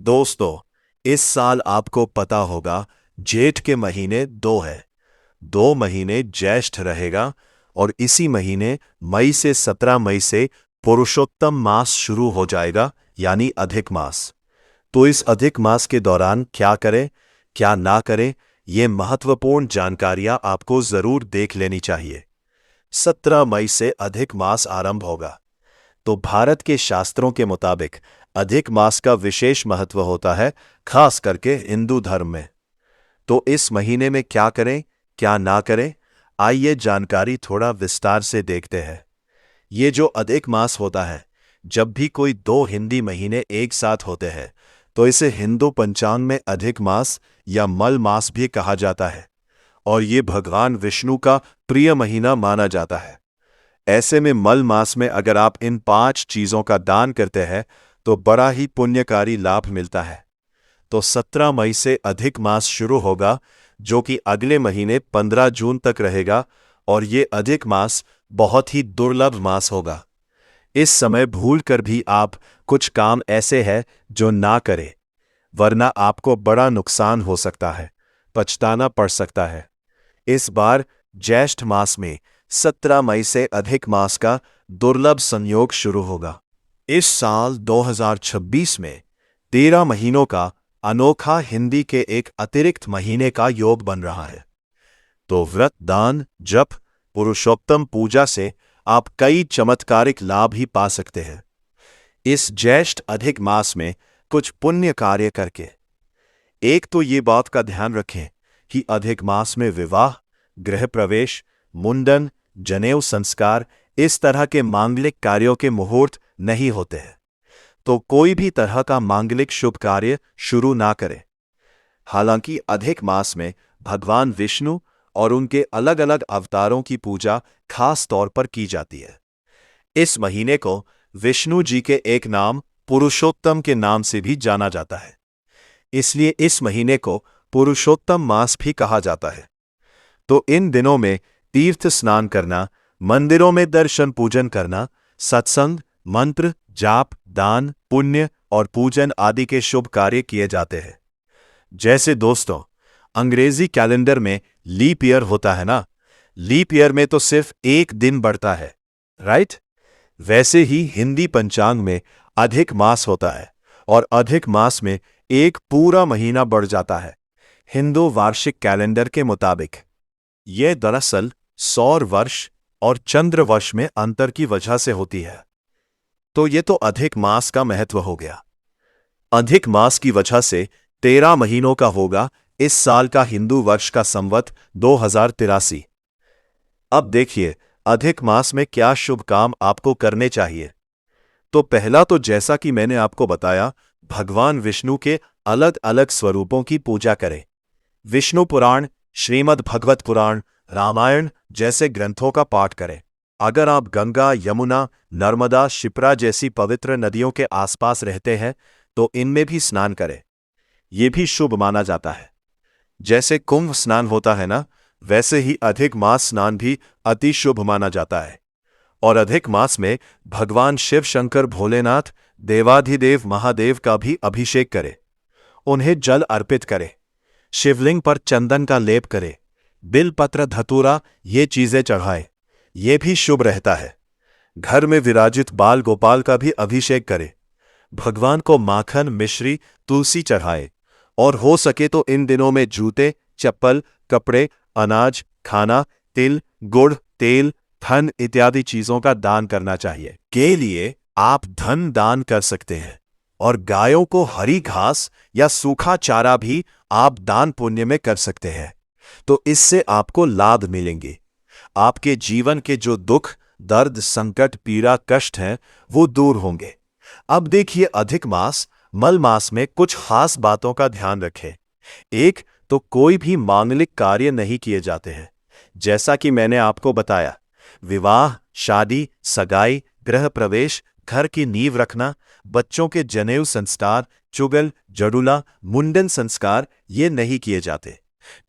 दोस्तों, इस साल आपको पता होगा जेठ के महीने 2 है। 2 महीने ज्येष्ठ रहेगा और इसी महीने मई से 17 मई से पुरुषोत्तम मास शुरू हो जाएगा, यानी अधिक मास। तो इस अधिक मास के दौरान क्या करें, क्या ना करें, ये महत्वपूर्ण जानकारियां आपको जरूर देख लेनी चाहिए। 17 मई से अधिक मास आरंभ होगा। तो भारत के शास्त्रों के मुताबिक अधिक मास का विशेष महत्व होता है, खास करके हिंदू धर्म में। तो इस महीने में क्या करें, क्या ना करें, आइए जानकारी थोड़ा विस्तार से देखते हैं। ये जो अधिक मास होता है, जब भी कोई 2 हिंदी महीने एक साथ होते हैं, तो इसे हिंदू पंचांग में अधिक मास या मल मास भी कहा जाता है और ये भगवान विष्णु का प्रिय महीना माना जाता है। ऐसे में मल मास में अगर आप इन 5 चीजों का दान करते हैं तो बड़ा ही पुण्यकारी लाभ मिलता है। तो 17 मई से अधिक मास शुरू होगा, जो कि अगले महीने 15 जून तक रहेगा और ये अधिक मास बहुत ही दुर्लभ मास होगा। इस समय भूल कर भी आप कुछ काम ऐसे हैं जो ना करें, वरना आपको बड़ा नुकसान हो सकता है, पछताना पड़ सकता है। इस बार ज्येष्ठ मास में 17 मई से अधिक मास का दुर्लभ संयोग शुरू होगा। इस साल 2026 में 13 महीनों का अनोखा हिंदी के एक अतिरिक्त महीने का योग बन रहा है। तो व्रत, दान, जप, पुरुषोत्तम पूजा से आप कई चमत्कारिक लाभ ही पा सकते हैं। इस ज्येष्ठ अधिक मास में कुछ पुण्य कार्य करके। एक तो ये बात का ध्यान रखें कि अधिक मास में विवाह, गृह प्रवेश, मुंडन, जनेऊ संस्कार, इस तरह के मांगलिक कार्यों के मुहूर्त नहीं होते हैं। तो कोई भी तरह का मांगलिक शुभ कार्य शुरू ना करें। हालांकि अधिक मास में भगवान विष्णु और उनके अलग अलग अवतारों की पूजा खास तौर पर की जाती है। इस महीने को विष्णु जी के एक नाम पुरुषोत्तम के नाम से भी जाना जाता है, इसलिए इस महीने को पुरुषोत्तम मास भी कहा जाता है। तो इन दिनों में तीर्थ स्नान करना, मंदिरों में दर्शन पूजन करना, सत्संग, मंत्र, जाप, दान, पुण्य और पूजन आदि के शुभ कार्य किए जाते हैं। जैसे दोस्तों, अंग्रेजी कैलेंडर में लीप ईयर होता है ना, लीप ईयर में तो सिर्फ एक दिन बढ़ता है, राइट? वैसे ही हिंदी पंचांग में अधिक मास होता है और अधिक मास में एक पूरा महीना बढ़ जाता है हिंदू वार्षिक कैलेंडर के मुताबिक। यह दरअसल सौर वर्ष और चंद्र वर्ष में अंतर की वजह से होती है। तो ये तो अधिक मास का महत्व हो गया। अधिक मास की वजह से 13 महीनों का होगा इस साल का हिंदू वर्ष का संवत 2083। अब देखिए अधिक मास में क्या शुभ काम आपको करने चाहिए। तो पहला तो जैसा कि मैंने आपको बताया, भगवान विष्णु के अलग अलग स्वरूपों की पूजा करें। विष्णु पुराण, श्रीमद् भगवत पुराण, रामायण जैसे ग्रंथों का पाठ करें। अगर आप गंगा, यमुना, नर्मदा, शिप्रा जैसी पवित्र नदियों के आसपास रहते हैं तो इनमें भी स्नान करें। ये भी शुभ माना जाता है। जैसे कुंभ स्नान होता है ना, वैसे ही अधिक मास स्नान भी अति शुभ माना जाता है। और अधिक मास में भगवान शिव शंकर भोलेनाथ, देवाधिदेव महादेव का भी अभिषेक करें। उन्हें जल अर्पित करें। शिवलिंग पर चंदन का लेप करें। बिलपत्र, धतूरा ये चीजें चढ़ाएं। ये भी शुभ रहता है। घर में विराजित बाल गोपाल का भी अभिषेक करें। भगवान को माखन, मिश्री, तुलसी चढ़ाएं। और हो सके तो इन दिनों में जूते, चप्पल, कपड़े, अनाज, खाना, तिल, गुड़, तेल, धन इत्यादि चीजों का दान करना चाहिए। के लिए आप धन दान कर सकते हैं और गायों को हरी घास या सूखा चारा भी आप दान पुण्य में कर सकते हैं। तो इससे आपको लाभ मिलेंगे। आपके जीवन के जो दुख, दर्द, संकट, पीड़ा, कष्ट हैं वो दूर होंगे। अब देखिए अधिक मास, मल मास में कुछ खास बातों का ध्यान रखें। एक तो कोई भी मांगलिक कार्य नहीं किए जाते हैं। जैसा कि मैंने आपको बताया, विवाह, शादी, सगाई, गृह प्रवेश, घर की नींव रखना, बच्चों के जनेऊ संस्कार, चुगल, जड़ूला, मुंडन संस्कार ये नहीं किए जाते।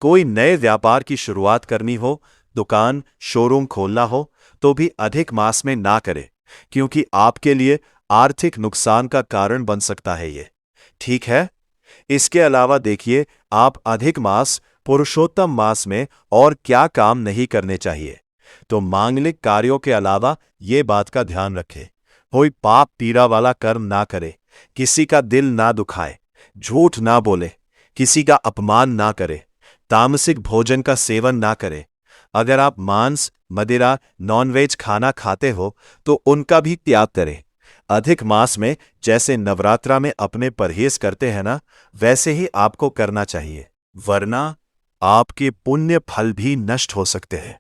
कोई नए व्यापार की शुरुआत करनी हो, दुकान, शोरूम खोलना हो, तो भी अधिक मास में ना करें, क्योंकि आपके लिए आर्थिक नुकसान का कारण बन सकता है ये। ठीक है। इसके अलावा देखिए, आप अधिक मास पुरुषोत्तम मास में और क्या काम नहीं करने चाहिए। तो मांगलिक कार्यों के अलावा ये बात का ध्यान रखें, कोई पाप पीड़ा वाला कर्म ना करे, किसी का दिल ना दुखाए, झूठ ना बोले, किसी का अपमान ना करे, तामसिक भोजन का सेवन ना करे। अगर आप मांस, मदिरा, नॉनवेज खाना खाते हो तो उनका भी त्याग करें। अधिक मास में जैसे नवरात्रा में अपने परहेज करते हैं ना, वैसे ही आपको करना चाहिए, वरना आपके पुण्य फल भी नष्ट हो सकते हैं।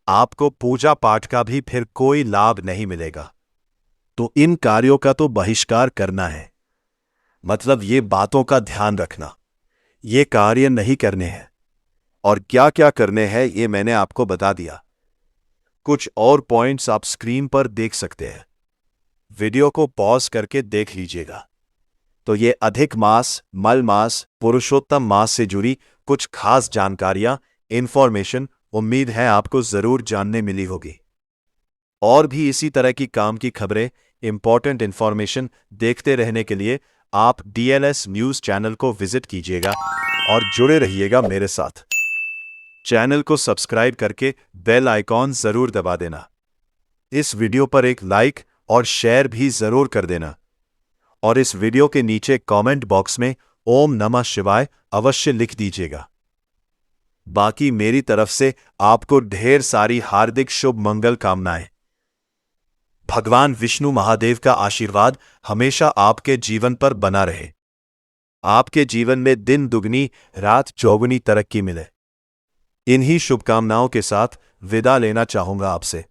आपको पूजा पाठ का भी फिर कोई लाभ नहीं मिलेगा। तो इन कार्यों का तो बहिष्कार करना है, मतलब ये बातों का ध्यान रखना, ये कार्य नहीं करने हैं। और क्या क्या करने हैं ये मैंने आपको बता दिया। कुछ और पॉइंट्स आप स्क्रीन पर देख सकते हैं, वीडियो को पॉज करके देख लीजिएगा। तो ये अधिक मास, मल मास, पुरुषोत्तम मास से जुड़ी कुछ खास जानकारियां, इंफॉर्मेशन उम्मीद है आपको जरूर जानने मिली होगी। और भी इसी तरह की काम की खबरें, इंपॉर्टेंट इंफॉर्मेशन देखते रहने के लिए आप DLS न्यूज चैनल को विजिट कीजिएगा और जुड़े रहिएगा मेरे साथ। चैनल को सब्सक्राइब करके बेल आइकॉन जरूर दबा देना। इस वीडियो पर एक लाइक और शेयर भी जरूर कर देना। और इस वीडियो के नीचे कमेंट बॉक्स में ओम नमः शिवाय अवश्य लिख दीजिएगा। बाकी मेरी तरफ से आपको ढेर सारी हार्दिक शुभ मंगल कामनाएं। भगवान विष्णु महादेव का आशीर्वाद हमेशा आपके जीवन पर बना रहे। आपके जीवन में दिन दुगनी रात चौगुनी तरक्की मिले। इन्हीं शुभकामनाओं के साथ विदा लेना चाहूंगा आपसे।